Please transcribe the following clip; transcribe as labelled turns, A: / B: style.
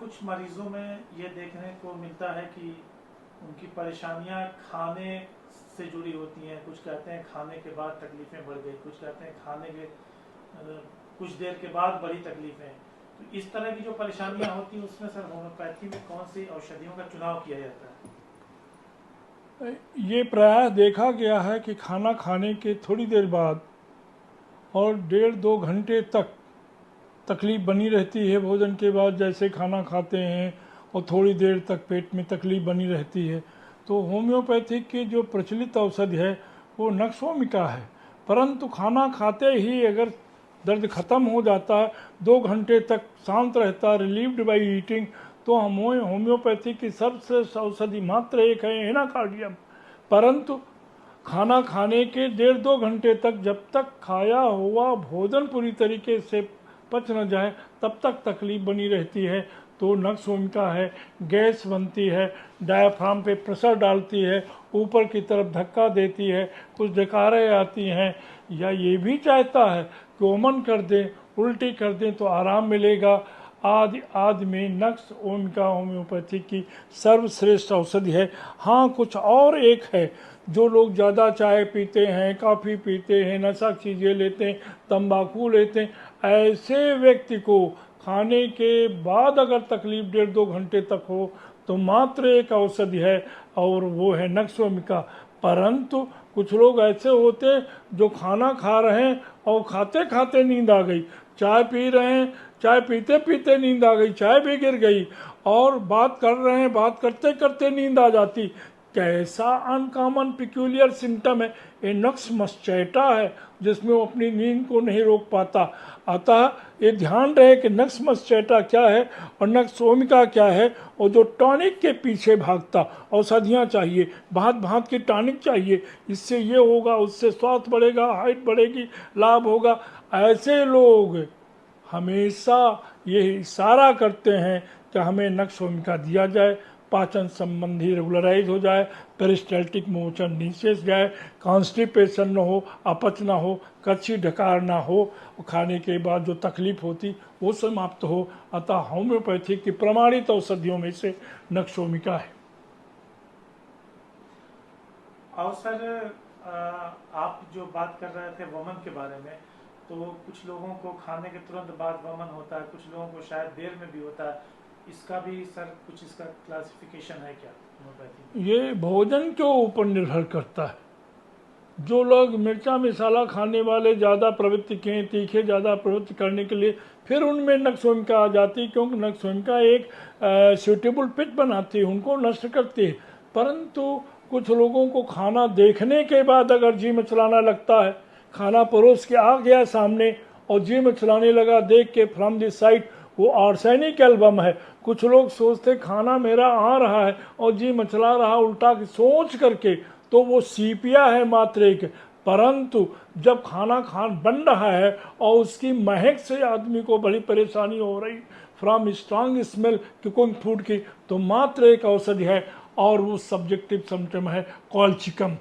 A: कुछ मरीजों में ये देखने को मिलता है कि उनकी परेशानियां खाने से जुड़ी होती हैं। कुछ कहते हैं खाने के बाद तकलीफ़ें बढ़ गई, कुछ कहते हैं खाने के कुछ देर के बाद बड़ी तकलीफ़ें। तो इस तरह की जो परेशानियां होती हैं उसमें सर होम्योपैथी में कौन सी औषधियों का चुनाव किया जाता है?
B: ये प्रायः देखा गया है कि खाना खाने के थोड़ी देर बाद और 1.5-2 घंटे तक तकलीफ़ बनी रहती है। भोजन के बाद जैसे खाना खाते हैं और थोड़ी देर तक पेट में तकलीफ़ बनी रहती है। तो होम्योपैथिक की जो प्रचलित औषधि है वो नक्सोमिका है, परंतु खाना खाते ही अगर दर्द ख़त्म हो जाता है, 2 घंटे तक शांत रहता है, रिलीव्ड बाई ईटिंग, तो हम होम्योपैथी की सबसे औषधि मात्र एक है एनाकार्डियम। परंतु खाना खाने के 1.5-2 घंटे तक जब तक खाया हुआ भोजन पूरी तरीके से पच न जाए तब तक तकलीफ बनी रहती है। तो नक्सोमिका है, गैस बनती है, डायाफ्राम पे प्रेशर डालती है, ऊपर की तरफ धक्का देती है, कुछ डकारें आती हैं, या ये भी चाहता है कि ओमन कर दें, उल्टी कर दें तो आराम मिलेगा। आदि आदि में नक्स ओमिका होम्योपैथी की सर्वश्रेष्ठ औषधि है। हाँ, कुछ और एक है, जो लोग ज़्यादा चाय पीते हैं, कॉफ़ी पीते हैं, नशा की चीज़ें लेते हैं, तंबाकू लेते हैं, ऐसे व्यक्ति को खाने के बाद अगर तकलीफ 1.5-2 घंटे तक हो तो मात्र एक औषधि है और वो है नक्सोमिका। परंतु कुछ लोग ऐसे होते हैं जो खाना खा रहे हैं और खाते खाते नींद आ गई, चाय पी रहे हैं, चाय पीते पीते नींद आ गई, चाय भी गिर गई, और बात कर रहे हैं, बात करते करते नींद आ जाती। कैसा अनकॉमन पिक्यूलियर सिम्टम है! ये नक्स मस्चैटा है जिसमें वो अपनी नींद को नहीं रोक पाता। अतः ये ध्यान रहे कि नक्स मस्चैटा क्या है और नक्सोमिका क्या है, और जो टॉनिक के पीछे भागता औषधियाँ चाहिए, भांत भांत की टॉनिक चाहिए, इससे ये होगा, उससे स्वास्थ्य बढ़ेगा, हाइट बढ़ेगी, लाभ होगा, ऐसे लोग हमेशा ये इशारा करते हैं कि हमें नक्सोमिका दिया जाए, पाचन संबंधी रेगुलराइज हो जाए, पेरिस्टाल्टिक मोशन नीचे से जाए, कॉन्स्टिपेशन न हो, अपच ना हो, कच्ची ढकार ना हो, खाने के बाद जो तकलीफ होती वो समाप्त हो। अतः होम्योपैथी की प्रमाणित औषधियों में से नक्सोमिका है।
A: और सर आप जो बात कर रहे थे वमन के बारे में, तो कुछ लोगों को खाने के तुरंत बाद वमन होता है, कुछ लोगों को शायद देर में भी होता है। इसका भी सर कुछ इसका क्लासिफिकेशन है क्या होम्योपैथी में?
B: ये भोजन के ऊपर निर्भर करता है। जो लोग मिर्चा मसाला खाने वाले ज़्यादा प्रवृत्ति के, तीखे ज़्यादा प्रवृत्ति करने के लिए, फिर उनमें नक्सोमिका आ जाती है, क्योंकि नक्सोमिका एक सूटेबल पिट बनाती है, उनको नष्ट करती है। परंतु कुछ लोगों को खाना देखने के बाद अगर जी मचलाना लगता है, खाना परोस के आ गया सामने और जी मचलाने लगा देख के फ्रॉम दिस साइड, वो आर्सेनिक एल्बम है। कुछ लोग सोचते खाना मेरा आ रहा है और जी मचला रहा उल्टा सोच करके, तो वो सीपिया है मात्र एक। परंतु जब खाना बन रहा है और उसकी महक से आदमी को बड़ी परेशानी हो रही, from strong smell cooking food की, तो मात्र एक औषधि है और वो सब्जेक्टिव सिम्टम है कॉलचिकम।